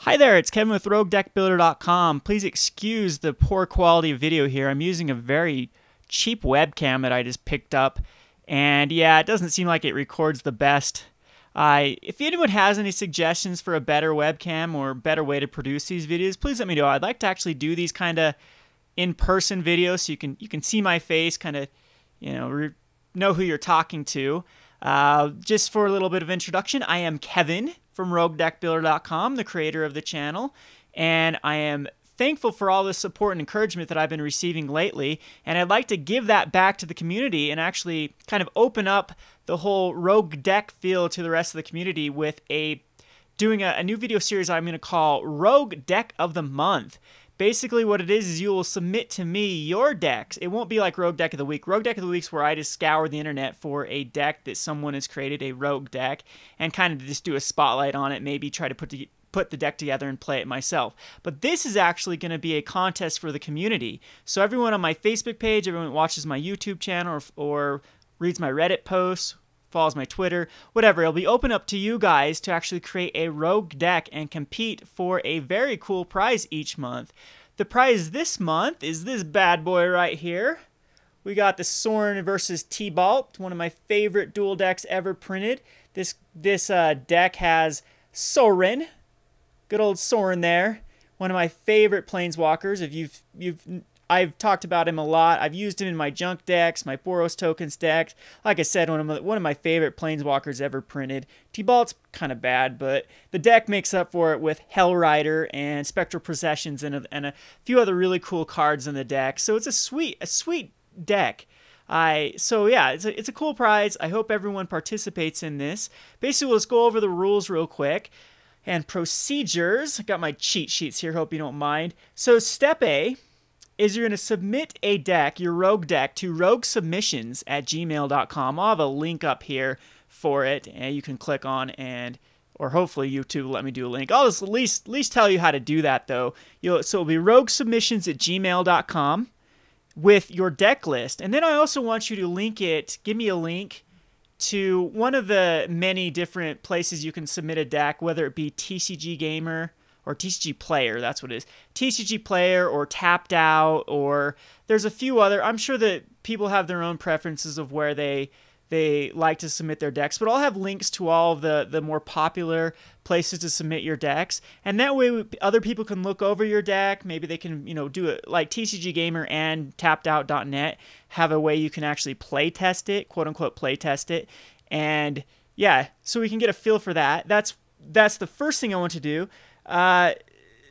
Hi there, it's Kevin with roguedeckbuilder.com. Please excuse the poor quality of video here. I'm using a very cheap webcam that I just picked up, and yeah, it doesn't seem like it records the best. If anyone has any suggestions for a better webcam or better way to produce these videos, please let me know. I'd like to actually do these kind of in-person videos so you can see my face, kind of, know who you're talking to. Just for a little bit of introduction, I am Kevin from roguedeckbuilder.com, the creator of the channel, and I am thankful for all the support and encouragement that I've been receiving lately, and I'd like to give that back to the community and actually kind of open up the whole rogue deck feel to the rest of the community with doing a new video series I'm going to call Rogue Deck of the Month. Basically what it is you will submit to me your decks. It won't be like Rogue Deck of the Week. Rogue Deck of the Week is where I just scour the internet for a deck that someone has created, a rogue deck, and kind of just do a spotlight on it, maybe try to put the deck together and play it myself. But this is actually going to be a contest for the community. So everyone on my Facebook page, everyone that watches my YouTube channel or reads my Reddit posts, follows my Twitter, whatever, it'll be open up to you guys to actually create a rogue deck and compete for a very cool prize each month. The prize this month is this bad boy right here. We got the Sorin versus Tibalt, one of my favorite duel decks ever printed. This deck has Sorin, good old Sorin there, one of my favorite planeswalkers. If I've talked about him a lot. I've used him in my junk decks, my Boros tokens decks. Like I said, one of my favorite planeswalkers ever printed. T-Balt's kind of bad, but the deck makes up for it with Hellrider and Spectral Processions and a few other really cool cards in the deck. So it's a sweet deck. So yeah, it's a cool prize. I hope everyone participates in this. Basically, let's go over the rules real quick. And procedures. I got my cheat sheets here. Hope you don't mind. So step A is you're going to submit a deck, your rogue deck, to roguesubmissions@gmail.com. I'll have a link up here for it, and you can click on, or hopefully YouTube will let me do a link. I'll just at least tell you how to do that, though. So it'll be roguesubmissions@gmail.com with your deck list. And then I also want you to give me a link to one of the many different places you can submit a deck, whether it be TCG Gamer, or tcgplayer, that's what it is. tcgplayer or Tapped Out, or there's a few other. I'm sure that people have their own preferences of where they like to submit their decks, but I'll have links to all of the more popular places to submit your decks, and that way other people can look over your deck. Maybe they can do it like TCG Gamer and tappedOut.net have a way you can actually play test it, quote unquote play test it, and yeah, so we can get a feel for that. That's the first thing I want to do.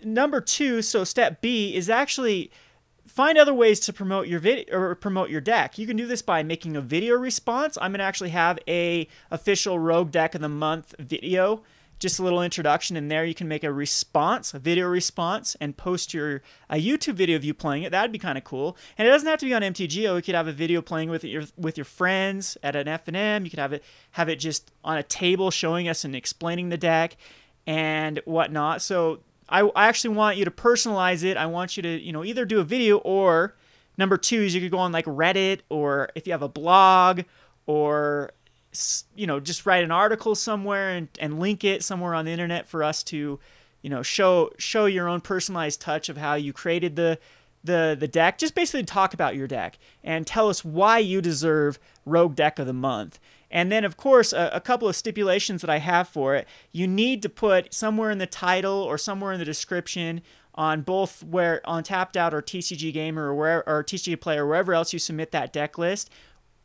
Number 2, so step B is actually find other ways to promote your video or promote your deck. You can do this by making a video response. I'm gonna actually have a official Rogue Deck of the Month video, just a little introduction in there. You can make a video response, and post a YouTube video of you playing it. That'd be kind of cool. And it doesn't have to be on MTGO. You could have a video playing with your friends at an F&M. You could have it just on a table showing us and explaining the deck and whatnot. So I actually want you to personalize it. I want you to either do a video, or number 2 is you could go on like Reddit, or if you have a blog, or just write an article somewhere and link it somewhere on the internet for us to show your own personalized touch of how you created the deck. Just basically talk about your deck and tell us why you deserve Rogue Deck of the Month. And then, of course, a couple of stipulations that I have for it. You need to put somewhere in the title or somewhere in the description on both on Tapped Out or TCG Gamer or TCG Player, wherever else you submit that deck list,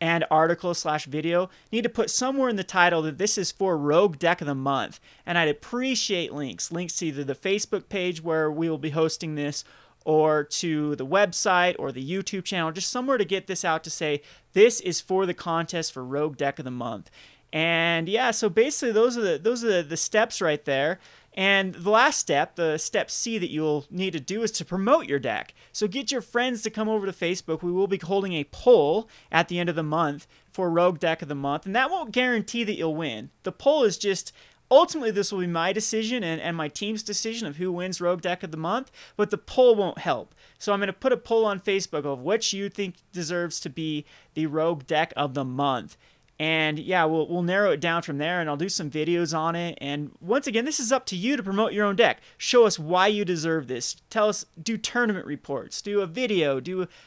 and article/video, need to put somewhere in the title that this is for Rogue Deck of the Month. And I'd appreciate links to either the Facebook page where we will be hosting this, or to the website or the YouTube channel, just somewhere to get this out to say this is for the contest for Rogue Deck of the Month. And yeah, so basically those are the steps right there. And the last step, the step C that you'll need to do, is to promote your deck. So get your friends to come over to Facebook. We will be holding a poll at the end of the month for Rogue Deck of the Month, and that won't guarantee that you'll win. The poll is just, ultimately, this will be my decision and my team's decision of who wins Rogue Deck of the Month, but the poll won't help. So I'm going to put a poll on Facebook of which you think deserves to be the Rogue Deck of the Month. And yeah, we'll narrow it down from there, and I'll do some videos on it. And once again, this is up to you to promote your own deck. Show us why you deserve this. Tell us, do tournament reports, do a video,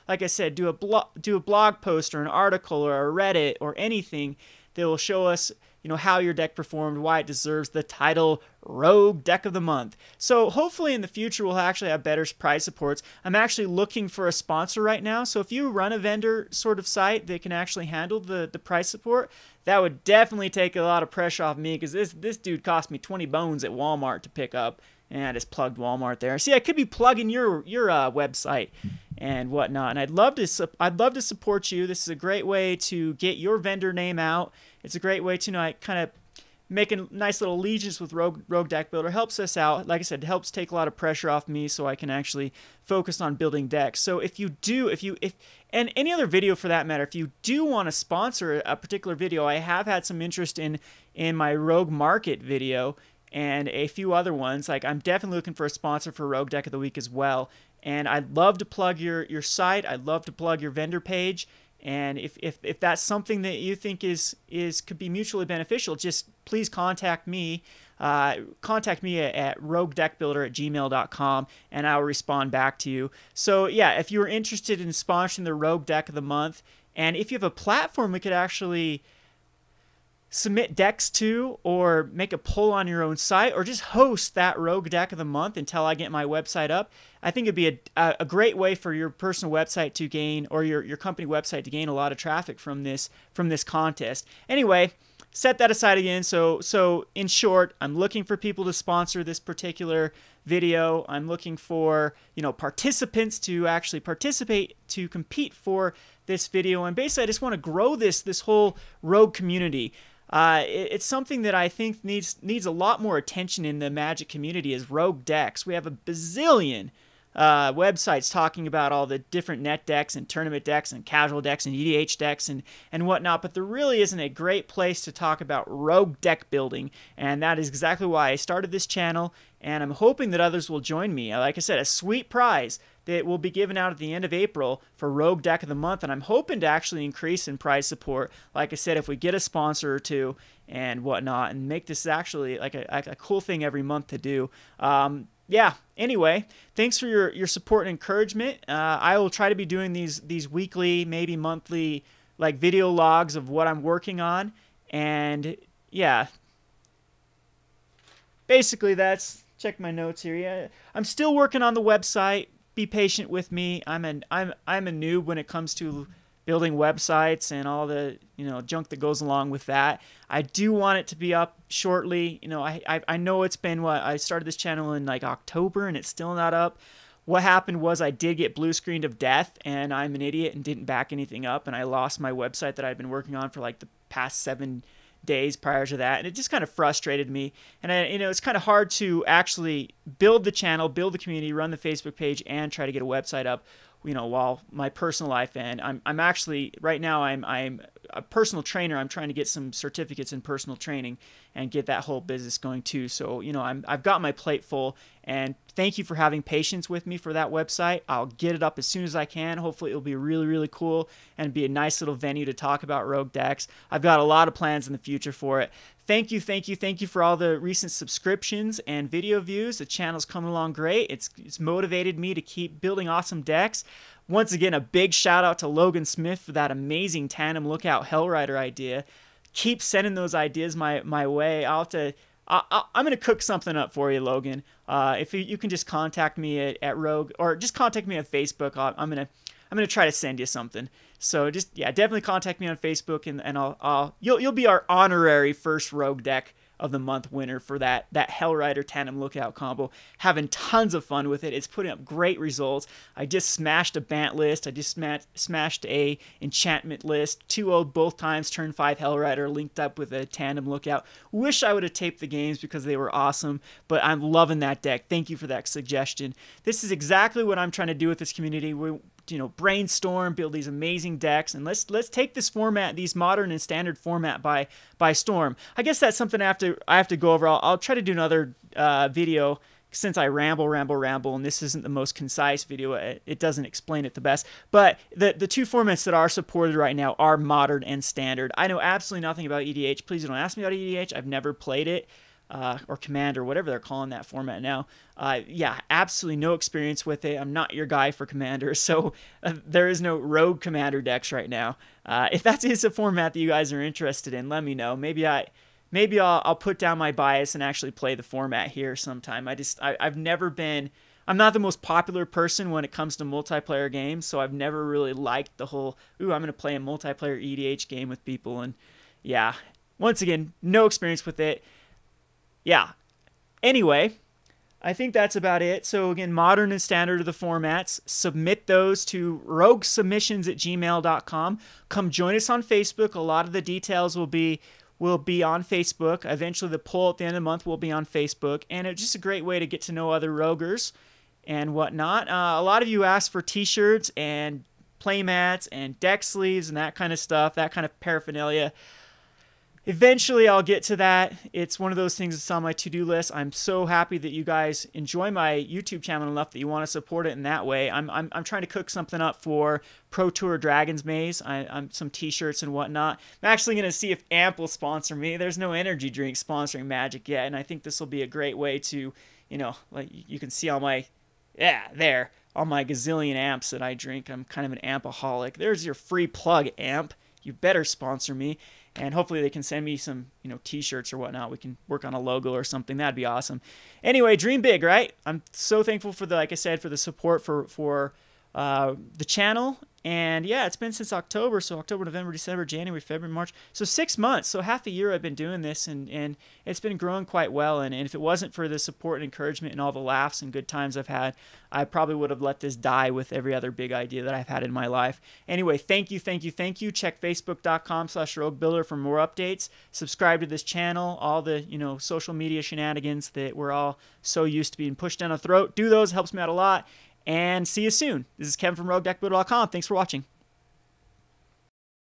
like I said, do a blog post or an article or a Reddit or anything that will show us, how your deck performed, why it deserves the title Rogue Deck of the Month. So hopefully in the future we'll actually have better prize supports. I'm actually looking for a sponsor right now, so if you run a vendor sort of site that can actually handle the price support, that would definitely take a lot of pressure off me, because this dude cost me 20 bones at Walmart to pick up, and I just plugged Walmart there. See, I could be plugging your website and whatnot, and I'd love to support you. This is a great way to get your vendor name out. It's a great way to kind of make a nice little allegiance with Rogue Deck Builder. Helps us out. Like I said, it helps take a lot of pressure off me, so I can actually focus on building decks. So if and any other video for that matter, if you do want to sponsor a particular video, I have had some interest in my Rogue Market video and a few other ones. Like, I'm definitely looking for a sponsor for Rogue Deck of the Week as well. And I'd love to plug your site. I'd love to plug your vendor page. And if that's something that you think could be mutually beneficial, just please contact me. Contact me at roguedeckbuilder@gmail.com, and I'll respond back to you. So yeah, if you're interested in sponsoring the Rogue Deck of the Month, and if you have a platform we could actually submit decks to, or make a poll on your own site, or just host that Rogue Deck of the Month until I get my website up, I think it'd be a great way for your personal website to gain, or your company website to gain a lot of traffic from this contest. Anyway, set that aside again. So in short, I'm looking for people to sponsor this particular video. I'm looking for participants to actually participate, to compete for this video, and basically I just want to grow this whole Rogue community. It's something that I think needs a lot more attention in the Magic community, is Rogue decks. We have a bazillion websites talking about all the different net decks and tournament decks and casual decks and EDH decks and whatnot, but there really isn't a great place to talk about Rogue deck building, and that is exactly why I started this channel, and I'm hoping that others will join me. Like I said, a sweet prize that will be given out at the end of April for Rogue Deck of the Month, and I'm hoping to actually increase in prize support, like I said, if we get a sponsor or two and whatnot, and make this actually like a cool thing every month to do. Yeah, anyway, thanks for your support and encouragement. I will try to be doing these weekly, maybe monthly, like video logs of what I'm working on, and yeah, basically that's, check my notes here. Yeah, I'm still working on the website. Be patient with me. I'm a noob when it comes to building websites and all the junk that goes along with that. I do want it to be up shortly. I know it's been I started this channel in like October and it's still not up. What happened was I did get blue screened of death, and I'm an idiot and didn't back anything up, and I lost my website that I'd been working on for like the past 7 days prior to that, and it just kind of frustrated me. And it's kind of hard to actually build the channel, build the community, run the Facebook page, and try to get a website up, while my personal life. And I'm actually right now I'm a personal trainer. I'm trying to get some certificates in personal training and get that whole business going too. So I've got my plate full, and thank you for having patience with me for that website. I'll get it up as soon as I can. Hopefully it'll be really, really cool and be a nice little venue to talk about Rogue decks. I've got a lot of plans in the future for it. Thank you for all the recent subscriptions and video views. The channel's coming along great. It's motivated me to keep building awesome decks. Once again, a big shout out to Logan Smith for that amazing Tandem Lookout Hellrider idea. Keep sending those ideas my way. I'm going to cook something up for you, Logan. If you can just contact me at Rogue, or just contact me on Facebook. I'm gonna try to send you something. So just, yeah, definitely contact me on Facebook, and you'll be our honorary first Rogue Deck of the Month winner for that Hellrider Tandem Lookout combo. Having tons of fun with it. It's putting up great results. I just smashed a Bant list. I just smashed a enchantment list. 2-0 both times. Turn 5 Hellrider linked up with a Tandem Lookout. Wish I would have taped the games because they were awesome, but I'm loving that deck. Thank you for that suggestion. This is exactly what I'm trying to do with this community. We brainstorm, build these amazing decks, and let's take this format, these modern and standard format by storm. I guess that's something I have to go over. I'll try to do another video since I ramble, and this isn't the most concise video, it doesn't explain it the best. But the two formats that are supported right now are Modern and Standard. I know absolutely nothing about EDH. Please don't ask me about EDH. I've never played it, or Commander, whatever they're calling that format now. Yeah, absolutely no experience with it. I'm not your guy for Commander, so there is no Rogue Commander decks right now. If that is a format that you guys are interested in, let me know. Maybe I'll put down my bias and actually play the format here sometime. I've never been, I'm not the most popular person when it comes to multiplayer games, so I've never really liked the whole, ooh, I'm going to play a multiplayer EDH game with people. And yeah, once again, no experience with it. Yeah. Anyway, I think that's about it. So again, Modern and Standard are the formats. Submit those to roguesubmissions@gmail.com. Come join us on Facebook. A lot of the details will be on Facebook. Eventually, the poll at the end of the month will be on Facebook, and it's just a great way to get to know other roguers and whatnot. A lot of you asked for T-shirts and playmats and deck sleeves and that kind of stuff, that kind of paraphernalia. Eventually, I'll get to that. It's one of those things that's on my to-do list. I'm so happy that you guys enjoy my YouTube channel enough that you want to support it in that way. I'm trying to cook something up for Pro Tour Dragon's Maze. I'm some T-shirts and whatnot. I'm actually going to see if Amp will sponsor me. There's no energy drink sponsoring Magic yet, and I think this will be a great way to, you know, like you can see all my, all my gazillion amps that I drink. I'm kind of an ampaholic. There's your free plug, Amp. You better sponsor me. And hopefully they can send me some, you know, T-shirts or whatnot. We can work on a logo or something. That'd be awesome. Anyway, dream big, right? I'm so thankful for the, like I said, for the support for the channel. And yeah, it's been since October. So October, November, December, January, February, March. So 6 months. So half a year I've been doing this, and it's been growing quite well. And if it wasn't for the support and encouragement and all the laughs and good times I've had, I probably would have let this die with every other big idea that I've had in my life. Anyway, thank you. Check facebook.com/roguebuilder for more updates. Subscribe to this channel. All the, you know, social media shenanigans that we're all so used to being pushed down our throat. Do those. Helps me out a lot. And see you soon. This is Kevin from roguedeckbuilder.com. Thanks for watching.